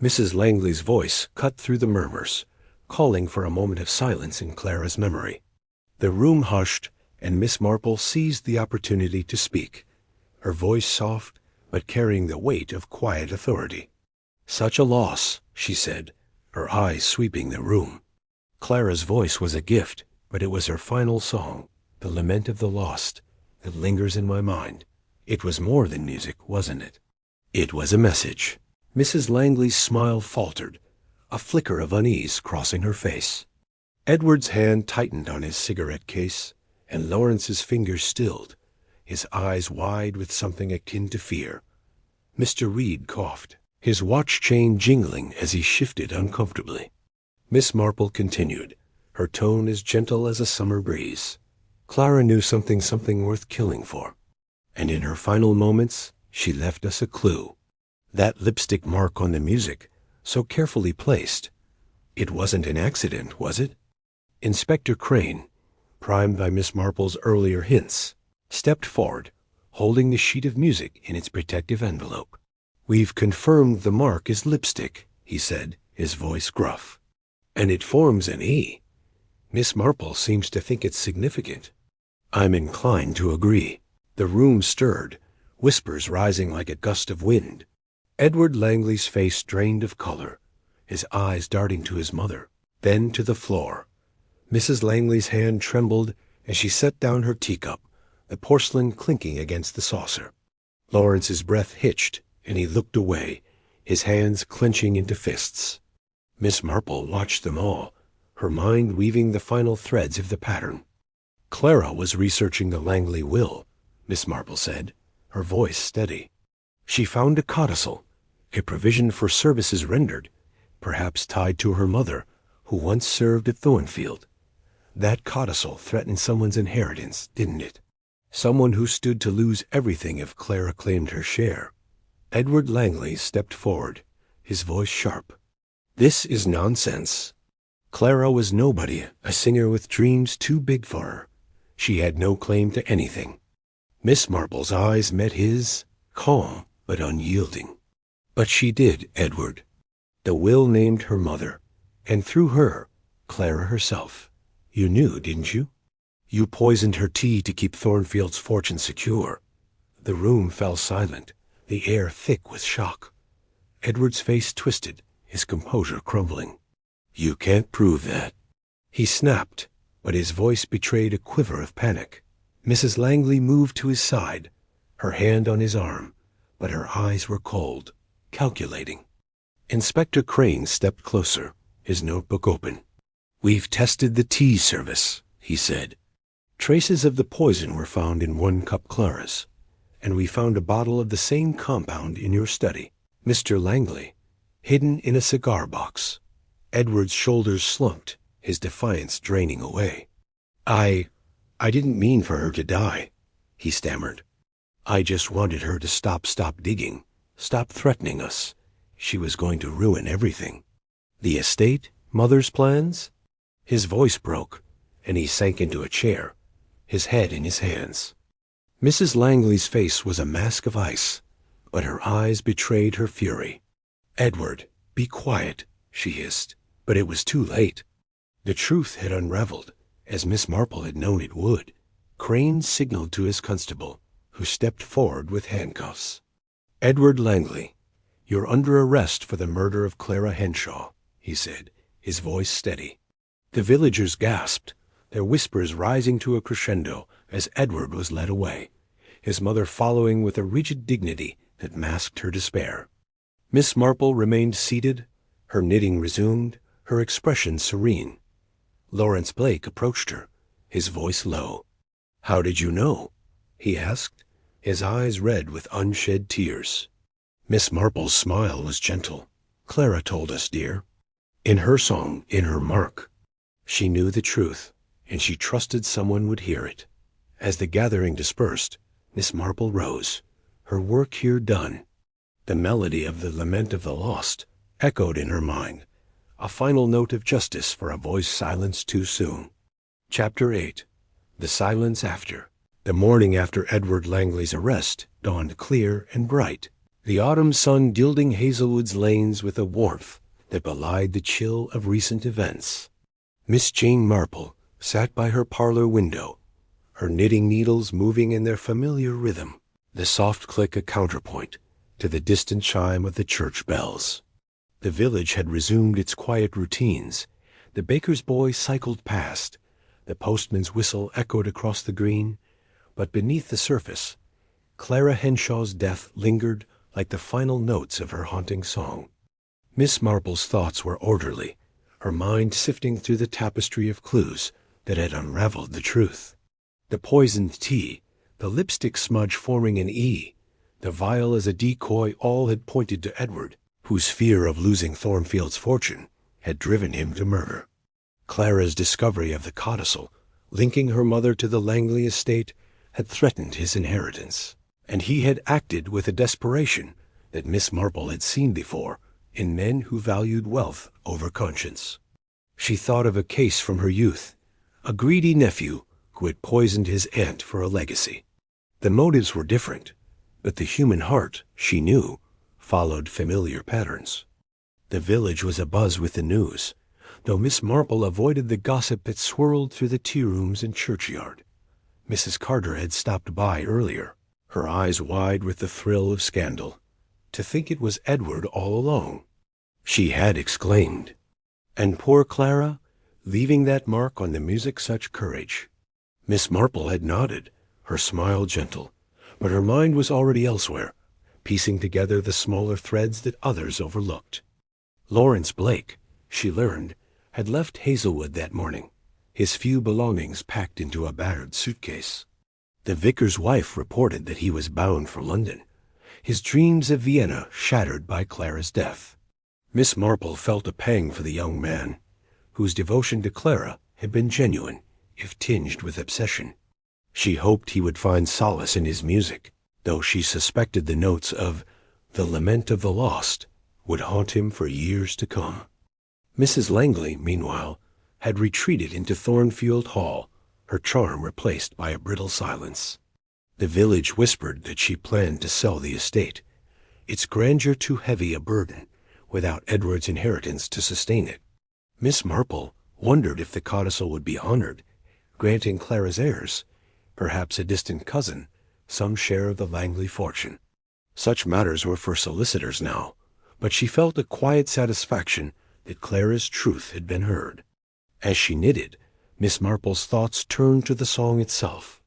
Mrs. Langley's voice cut through the murmurs, calling for a moment of silence in Clara's memory. The room hushed, and Miss Marple seized the opportunity to speak, her voice soft, but carrying the weight of quiet authority. "Such a loss," she said, her eyes sweeping the room. Clara's voice was a gift, but it was her final song, the lament of the lost, that lingers in my mind. It was more than music, wasn't it? It was a message. Mrs. Langley's smile faltered, a flicker of unease crossing her face. Edward's hand tightened on his cigarette case, and Lawrence's fingers stilled, his eyes wide with something akin to fear. Mr. Reed coughed, his watch chain jingling as he shifted uncomfortably. Miss Marple continued, her tone as gentle as a summer breeze. Clara knew something worth killing for, and in her final moments she left us a clue. That lipstick mark on the music, so carefully placed. It wasn't an accident, was it? Inspector Crane, primed by Miss Marple's earlier hints, stepped forward, holding the sheet of music in its protective envelope. "We've confirmed the mark is lipstick," he said, his voice gruff. "And it forms an E. Miss Marple seems to think it's significant." I'm inclined to agree. The room stirred, whispers rising like a gust of wind. Edward Langley's face drained of color, his eyes darting to his mother, then to the floor. Mrs. Langley's hand trembled as she set down her teacup, the porcelain clinking against the saucer. Lawrence's breath hitched, and he looked away, his hands clenching into fists. Miss Marple watched them all, her mind weaving the final threads of the pattern. Clara was researching the Langley will, Miss Marple said, her voice steady. She found a codicil, a provision for services rendered, perhaps tied to her mother, who once served at Thornfield. That codicil threatened someone's inheritance, didn't it? Someone who stood to lose everything if Clara claimed her share. Edward Langley stepped forward, his voice sharp. "This is nonsense." Clara was nobody, a singer with dreams too big for her. She had no claim to anything. Miss Marple's eyes met his, calm but unyielding. "But she did, Edward. The will named her mother, and through her, Clara herself. You knew, didn't you? You poisoned her tea to keep Thornfield's fortune secure." The room fell silent, the air thick with shock. Edward's face twisted, his composure crumbling. "You can't prove that." He snapped, but his voice betrayed a quiver of panic. Mrs. Langley moved to his side, her hand on his arm, but her eyes were cold, calculating. Inspector Crane stepped closer, his notebook open. "We've tested the tea service," he said. "Traces of the poison were found in 1 cup Clara's, and we found a bottle of the same compound in your study, Mr. Langley, hidden in a cigar box." Edward's shoulders slumped, his defiance draining away. I didn't mean for her to die," he stammered. "I just wanted her to stop digging, stop threatening us. She was going to ruin everything." "The estate? Mother's plans?" His voice broke, and he sank into a chair, his head in his hands. Mrs. Langley's face was a mask of ice, but her eyes betrayed her fury. "Edward, be quiet," she hissed, but it was too late. The truth had unraveled, as Miss Marple had known it would. Crane signaled to his constable, who stepped forward with handcuffs. "Edward Langley, you're under arrest for the murder of Clara Henshaw," he said, his voice steady. The villagers gasped, their whispers rising to a crescendo as Edward was led away, his mother following with a rigid dignity that masked her despair. Miss Marple remained seated, her knitting resumed, her expression serene. Lawrence Blake approached her, his voice low. "How did you know?" he asked, his eyes red with unshed tears. Miss Marple's smile was gentle. "Clara told us, dear. In her song, in her mark." She knew the truth, and she trusted someone would hear it. As the gathering dispersed, Miss Marple rose, her work here done. The melody of the Lament of the Lost echoed in her mind, a final note of justice for a voice silenced too soon. Chapter 8. The Silence After. The morning after Edward Langley's arrest dawned clear and bright, the autumn sun gilding Hazelwood's lanes with a warmth that belied the chill of recent events. Miss Jane Marple sat by her parlor window, her knitting needles moving in their familiar rhythm, the soft click a counterpoint to the distant chime of the church bells. The village had resumed its quiet routines. The baker's boy cycled past, the postman's whistle echoed across the green, but beneath the surface, Clara Henshaw's death lingered like the final notes of her haunting song. Miss Marple's thoughts were orderly, her mind sifting through the tapestry of clues that had unraveled the truth. The poisoned tea, the lipstick smudge forming an E, the vial as a decoy, all had pointed to Edward, whose fear of losing Thornfield's fortune had driven him to murder. Clara's discovery of the codicil, linking her mother to the Langley estate, had threatened his inheritance, and he had acted with a desperation that Miss Marple had seen before in men who valued wealth over conscience. She thought of a case from her youth, a greedy nephew who had poisoned his aunt for a legacy. The motives were different, but the human heart, she knew, followed familiar patterns. The village was abuzz with the news, though Miss Marple avoided the gossip that swirled through the tea-rooms and churchyard. Mrs. Carter had stopped by earlier, her eyes wide with the thrill of scandal. To think it was Edward all along, she had exclaimed. And poor Clara, leaving that mark on the music such courage. Miss Marple had nodded, her smile gentle, but her mind was already elsewhere, piecing together the smaller threads that others overlooked. Lawrence Blake, she learned, had left Hazelwood that morning, his few belongings packed into a battered suitcase. The vicar's wife reported that he was bound for London, his dreams of Vienna shattered by Clara's death. Miss Marple felt a pang for the young man, whose devotion to Clara had been genuine, if tinged with obsession. She hoped he would find solace in his music, though she suspected the notes of the Lament of the Lost would haunt him for years to come. Mrs. Langley, meanwhile, had retreated into Thornfield Hall, her charm replaced by a brittle silence. The village whispered that she planned to sell the estate, its grandeur too heavy a burden, without Edward's inheritance to sustain it. Miss Marple wondered if the codicil would be honored, granting Clara's heirs, perhaps a distant cousin, some share of the Langley fortune. Such matters were for solicitors now, but she felt a quiet satisfaction that Clara's truth had been heard. As she knitted, Miss Marple's thoughts turned to the song itself.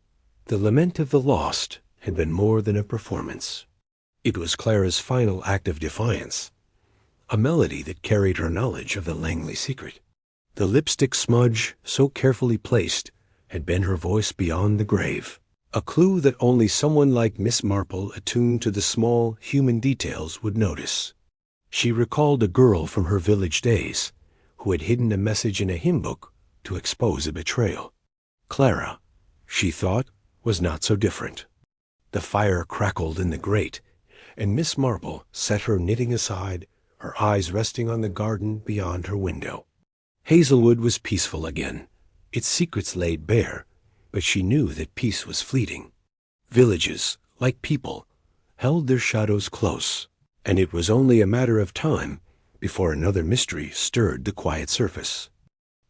The Lament of the Lost had been more than a performance. It was Clara's final act of defiance, a melody that carried her knowledge of the Langley secret. The lipstick smudge, so carefully placed, had been her voice beyond the grave, a clue that only someone like Miss Marple attuned to the small human details would notice. She recalled a girl from her village days who had hidden a message in a hymn book to expose a betrayal. Clara, she thought, was not so different. The fire crackled in the grate, and Miss Marple set her knitting aside, her eyes resting on the garden beyond her window. Hazelwood was peaceful again, its secrets laid bare, but she knew that peace was fleeting. Villages, like people, held their shadows close, and it was only a matter of time before another mystery stirred the quiet surface.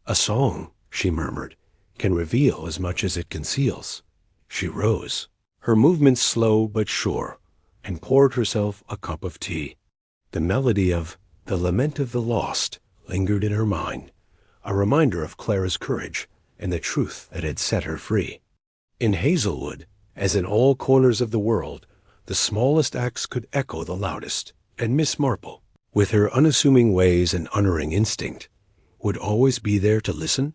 "A song," she murmured, "can reveal as much as it conceals." She rose, her movements slow but sure, and poured herself a cup of tea. The melody of the Lament of the Lost lingered in her mind, a reminder of Clara's courage and the truth that had set her free. In Hazelwood, as in all corners of the world, the smallest acts could echo the loudest, and Miss Marple, with her unassuming ways and unerring instinct, would always be there to listen